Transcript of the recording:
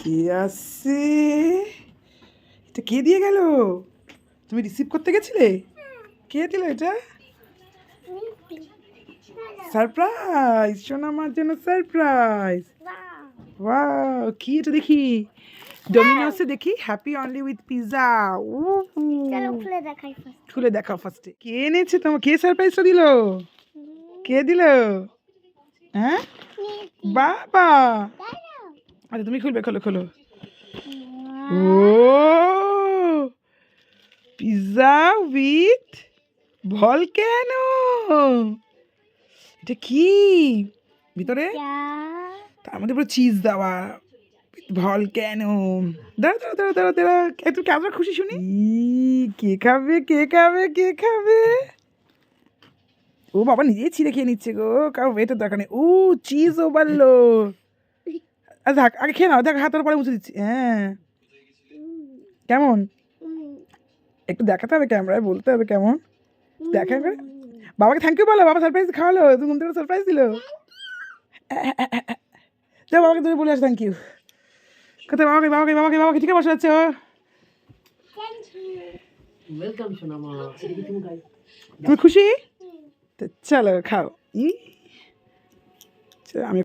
কে আসছে? এটা কে দিয়ে গেল? তুমি রিসিভ করতে গেছিলে? কে দিল এটা? সারপ্রাইজ! শোনা আমার জন্য সারপ্রাইজ। ওয়াও, কি এটা দেখি? ডমিনোসে দেখি হ্যাপি অনলি উইথ পিৎজা। চলো খুলে দেখাই ফার্স্ট। খুলে দেখাও ফার্স্টে। কে এনেছে তোমার? কে সারপ্রাইজটা দিল? কে দিল? হ্যাঁ, বাবা। আচ্ছা তুমি খুলবে, খোলো খোলো। ও, পিৎজা উইথ ভলক্যানো। এটা কি ভিতরে? তার মধ্যে পুরো চিজ দেওয়া। ভলক্যানো। দাঁড়া দাঁড়া দাঁড়া দাঁড়া দাঁড়া, একটু কেমন খুশি শুনি। কে খাবে কে খাবে কে খাবে? ও বাবা নিজেই ছিঁড়ে খেয়ে নিচ্ছে গো, কারো ওয়েটের দরকার নেই। ও চিজ ওভারলোড। আচ্ছা আগে খেয়ে নাও, দেখ হাতের পরে মুছে দিচ্ছি। হ্যাঁ, কেমন? একটু দেখাতে হবে ক্যামেরায়, বলতে হবে কেমন দেখা করে। বাবাকে থ্যাংক ইউ বলো, বাবা সারপ্রাইজ খাওয়ালো, তুমি ঘুম থেকে সারপ্রাইজ দিল। যাও বাবাকে তুমি বলে আসো থ্যাংক ইউ। কোথায় বাবাকে বাবাকে বাবাকে বাবাকে ঠিক বসে যাচ্ছে ও। ওয়েলকাম সোনা মা, এদিকে তুমি খাই। তুমি খুশি? তো চলো খাও। আমি